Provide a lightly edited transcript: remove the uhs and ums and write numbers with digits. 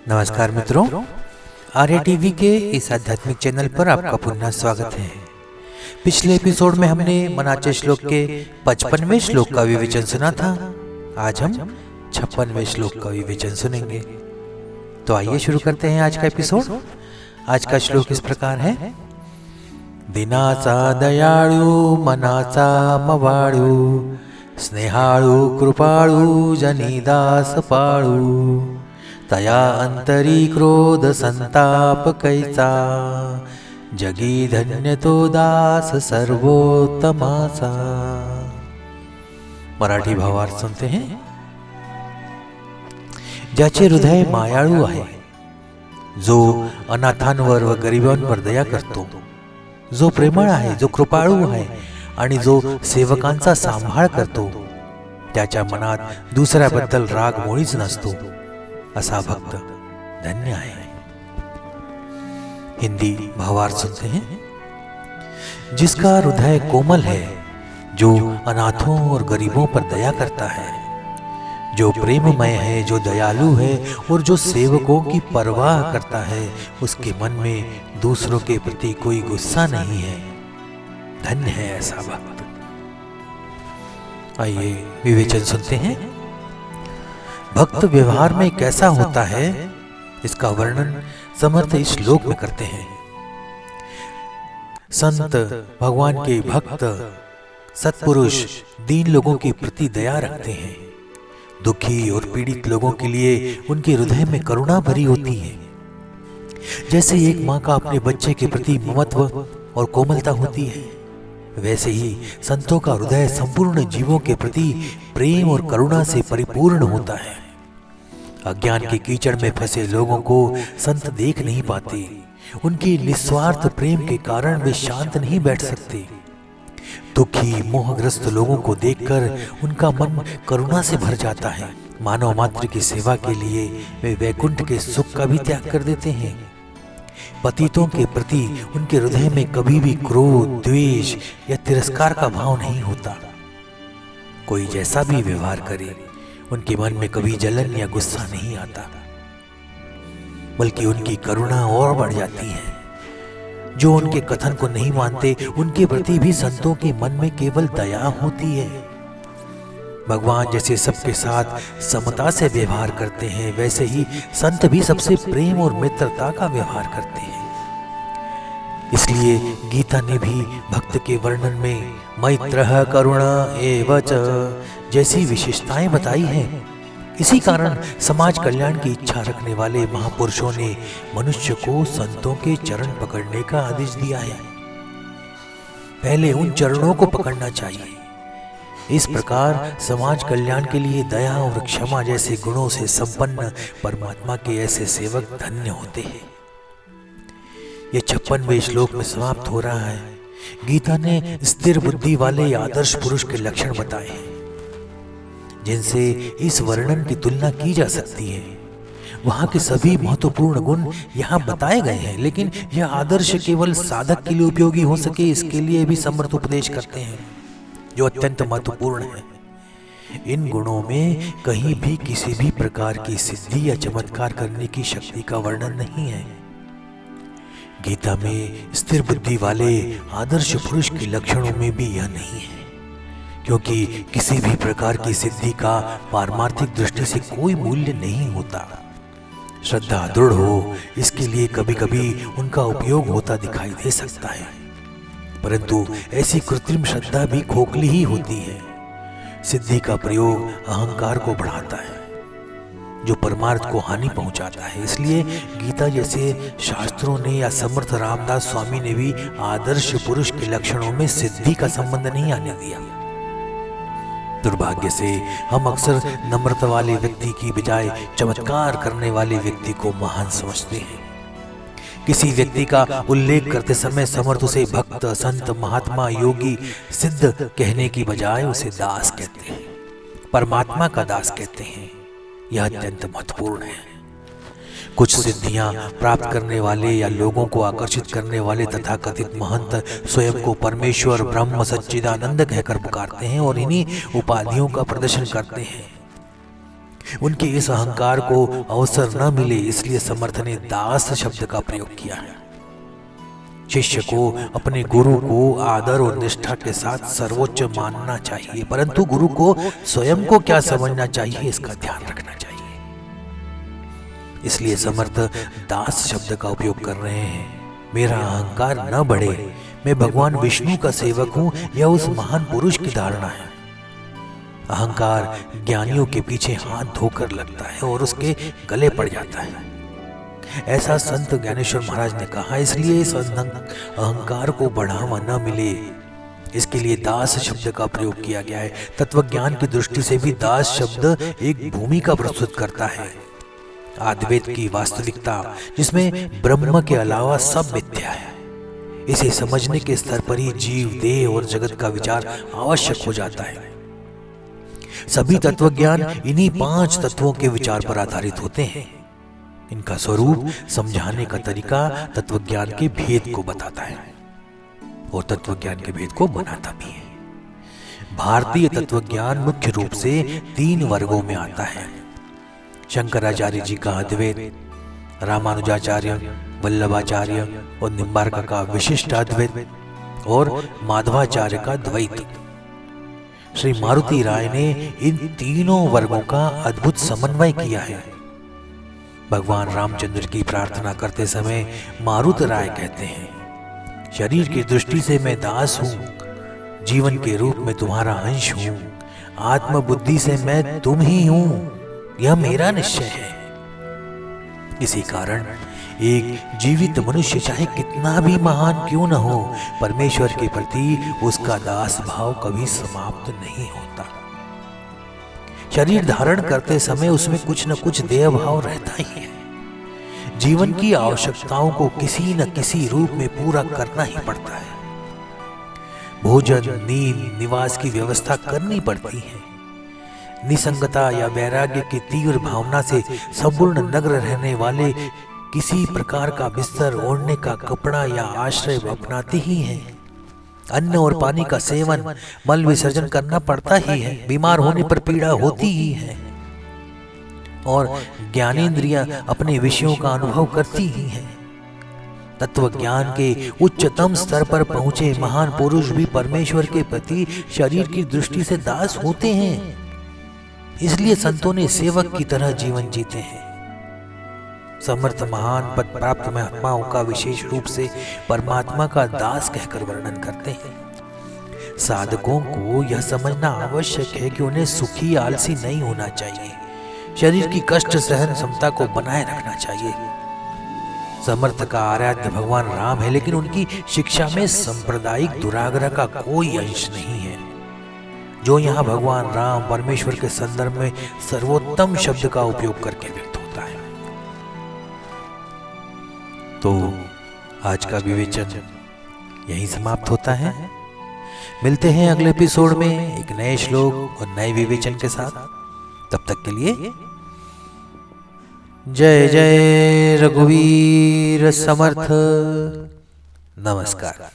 नमस्कार मित्रों, आर्य टीवी के इस आध्यात्मिक चैनल पर आपका पुनः स्वागत है। पिछले एपिसोड में हमने मनाचे श्लोक के 55वें श्लोक का विवेचन सुना था। आज हम 56वें श्लोक का विवेचन सुनेंगे। तो आइए शुरू करते हैं आज का एपिसोड। आज का श्लोक इस प्रकार है। दिनाचा दयाळू मनाचा मवाळू स्नेहाळू कृपाळू जनिदास पाळू तया अंतरी क्रोध संताप कैचा जगी धन्य तो दास सर्वोत्तमाचा। मराठी भावार्थ सुनते हैं। ज्याचे हृदय मायाळू आहे, जो अनाथांवर व गरिबांवर दया करतो, जो प्रेमळ आहे, जो कृपाळू आहे आणि जो सेवकांचा सांभाळ करतो, त्याच्या मनात दुसऱ्याबद्दल राग मुळीच नसतो, असा भक्त धन्य है। हिंदी भावार्थ सुनते हैं। जिसका हृदय कोमल है, जो अनाथों और गरीबों पर दया करता है, जो प्रेममय है, जो दयालु है और जो सेवकों की परवाह करता है, उसके मन में दूसरों के प्रति कोई गुस्सा नहीं है, धन्य है ऐसा भक्त। आइए विवेचन सुनते हैं। भक्त व्यवहार में कैसा होता है, इसका वर्णन समर्थ इस श्लोक में करते हैं। संत, भगवान के भक्त, सत्पुरुष दीन लोगों के प्रति दया रखते हैं। दुखी और पीड़ित लोगों के लिए उनके हृदय में करुणा भरी होती है। जैसे एक माँ का अपने बच्चे के प्रति ममत्व और कोमलता होती है, वैसे ही संतों का हृदय संपूर्ण जीवों के प्रति प्रेम और करुणा से परिपूर्ण होता है। अज्ञान के कीचड़ में फंसे लोगों को संत देख नहीं पाते। उनके निस्वार्थ प्रेम के कारण वे शांत नहीं बैठ सकते। दुखी मोहग्रस्त लोगों को देखकर उनका मन करुणा से भर जाता है। मानव मात्र की सेवा के लिए वे वैकुंठ के सुख का भी त्याग कर देते हैं। पतितों के प्रति उनके हृदय में कभी भी क्रोध, द्वेष या तिरस्कार का भाव नहीं होता। कोई जैसा भी व्यवहार करे, उनके मन में कभी जलन या गुस्सा नहीं आता, बल्कि उनकी करुणा और बढ़ जाती है। जो उनके कथन को नहीं मानते, उनके प्रति भी संतों के मन में केवल दया होती है। भगवान जैसे सबके साथ समता से व्यवहार करते हैं, वैसे ही संत भी सबसे प्रेम और मित्रता का व्यवहार करते हैं। इसलिए गीता ने भी भक्त के वर्णन में मैत्रः करुणा एव च जैसी विशेषताएं बताई हैं। इसी कारण समाज कल्याण की इच्छा रखने वाले महापुरुषों ने मनुष्य को संतों के चरण पकड़ने का आदेश दिया है। पहले उन चरणों को पकड़ना चाहिए। इस प्रकार समाज कल्याण के लिए दया और क्षमा जैसे गुणों से संपन्न परमात्मा के ऐसे सेवक धन्य होते हैं। ये 56वें श्लोक में समाप्त हो रहा है। गीता ने स्थिर बुद्धि वाले आदर्श पुरुष के लक्षण बताए हैं, जिनसे इस वर्णन की तुलना की जा सकती है। वहां के सभी महत्वपूर्ण गुण यहाँ बताए गए हैं, लेकिन यह आदर्श केवल साधक के लिए उपयोगी हो सके, इसके लिए भी समर्थ उपदेश करते हैं, जो अत्यंत महत्वपूर्ण है। इन गुणों में कहीं भी किसी भी प्रकार की सिद्धि या चमत्कार करने की शक्ति का वर्णन नहीं है। गीता में स्थिर बुद्धि वाले आदर्श पुरुष के लक्षणों में भी यह नहीं है, क्योंकि किसी भी प्रकार की सिद्धि का पारमार्थिक दृष्टि से कोई मूल्य नहीं होता। श्रद्धा दृढ़ हो, इसके लिए कभी कभी उनका उपयोग होता दिखाई दे सकता है, परंतु ऐसी कृत्रिम श्रद्धा भी खोखली ही होती है। सिद्धि का प्रयोग अहंकार को बढ़ाता है, जो परमार्थ को हानि पहुंचाता है। इसलिए गीता जैसे शास्त्रों ने या समर्थ रामदास स्वामी ने भी आदर्श पुरुष के लक्षणों में सिद्धि का संबंध नहीं आने दिया। दुर्भाग्य से हम अक्सर नम्रता वाले व्यक्ति की बजाय चमत्कार करने वाले व्यक्ति को महान समझते हैं। किसी व्यक्ति का उल्लेख करते समय समर्थ उसे भक्त, संत, महात्मा, योगी, सिद्ध कहने की बजाय उसे दास कहते हैं, परमात्मा का दास कहते हैं। यह अत्यंत महत्वपूर्ण है। कुछ सिद्धियां प्राप्त करने वाले या लोगों को आकर्षित करने वाले तथाकथित महंत स्वयं को परमेश्वर, ब्रह्म, सच्चिदानंद कहकर पुकारते हैं और इन्हीं उपाधियों का प्रदर्शन करते हैं। उनके इस अहंकार को अवसर न मिले, इसलिए समर्थ ने दास शब्द का प्रयोग किया है। शिष्य को अपने गुरु को आदर और निष्ठा के साथ सर्वोच्च मानना चाहिए, परंतु गुरु को स्वयं को क्या समझना चाहिए इसका ध्यान रखना चाहिए। इसलिए समर्थ दास शब्द का उपयोग कर रहे हैं। मेरा अहंकार न बढ़े, मैं भगवान विष्णु का सेवक हूं, यह उस महान पुरुष की धारणा है। अहंकार ज्ञानियों के पीछे हाथ धोकर लगता है और उसके गले पड़ जाता है, ऐसा संत ज्ञानेश्वर महाराज ने कहा। इसलिए इस अहंकार को बढ़ावा न मिले, इसके लिए दास शब्द का प्रयोग किया गया है। तत्वज्ञान की दृष्टि से भी दास शब्द एक भूमिका प्रस्तुत करता है। अद्वैत की वास्तविकता जिसमें ब्रह्म के अलावा सब मिथ्या है, इसे समझने के स्तर पर ही जीव, देह और जगत का विचार आवश्यक हो जाता है। सभी तत्वज्ञान इन्हीं 5 तत्वों के विचार पर आधारित होते हैं। इनका स्वरूप समझाने का तरीका तत्वज्ञान के भेद को बताता है और तत्वज्ञान के भेद को बनाता भी है। भारतीय तत्वज्ञान मुख्य रूप से 3 वर्गों में आता है। शंकराचार्य जी का अद्वैत, रामानुजाचार्य, वल्लभाचार्य और निम्बार्क का विशिष्ट अद्वैत और माधवाचार्य का द्वैत। श्री मारुति राय ने इन तीनों वर्गों का अद्भुत समन्वय किया है। भगवान रामचंद्र की प्रार्थना करते समय मारुति राय कहते हैं, शरीर की दृष्टि से मैं दास हूं, जीवन के रूप में तुम्हारा अंश हूं, आत्म बुद्धि से मैं तुम ही हूं, यह मेरा निश्चय है। इसी कारण एक जीवित मनुष्य चाहे कितना भी महान क्यों न हो, परमेश्वर के प्रति उसका दास भाव कभी समाप्त नहीं होता। शरीर धारण करते समय उसमें कुछ न कुछ देह भाव रहता ही है। जीवन की आवश्यकताओं को किसी न किसी रूप में पूरा करना ही पड़ता है। भोजन, नींद, निवास की व्यवस्था करनी पड़ती है। निसंगता या वैराग्य की तीव्र भावना से संपूर्ण नग्न रहने वाले किसी प्रकार का बिस्तर, ओढ़ने का कपड़ा या आश्रय अपनाते ही हैं। अन्न और पानी का सेवन, मल विसर्जन करना पड़ता ही है। बीमार होने पर पीड़ा होती ही है और ज्ञानेंद्रियां अपने विषयों का अनुभव करती ही हैं। तत्वज्ञान के उच्चतम स्तर पर पहुंचे महान पुरुष भी परमेश्वर के प्रति शरीर की दृष्टि से दास होते हैं। इसलिए संतों ने सेवक की तरह जीवन जीते हैं। समर्थ महान पद प्राप्त महात्माओं का विशेष रूप से परमात्मा का दास कहकर वर्णन करते हैं। साधकों को यह समझना आवश्यक है कि उन्हें सुखी, आलसी नहीं होना चाहिए। शरीर की कष्ट सहन क्षमता को बनाए रखना चाहिए। समर्थ का आराध्य भगवान राम है, लेकिन उनकी शिक्षा में सांप्रदायिक दुराग्रह का कोई अंश नहीं है। जो यहाँ भगवान राम परमेश्वर के संदर्भ में सर्वोत्तम शब्द का उपयोग करके व्यक्त होता है। तो आज का विवेचन यहीं समाप्त होता है। मिलते हैं अगले एपिसोड में एक नए श्लोक और नए विवेचन के साथ। तब तक के लिए जय जय रघुवीर समर्थ। नमस्कार।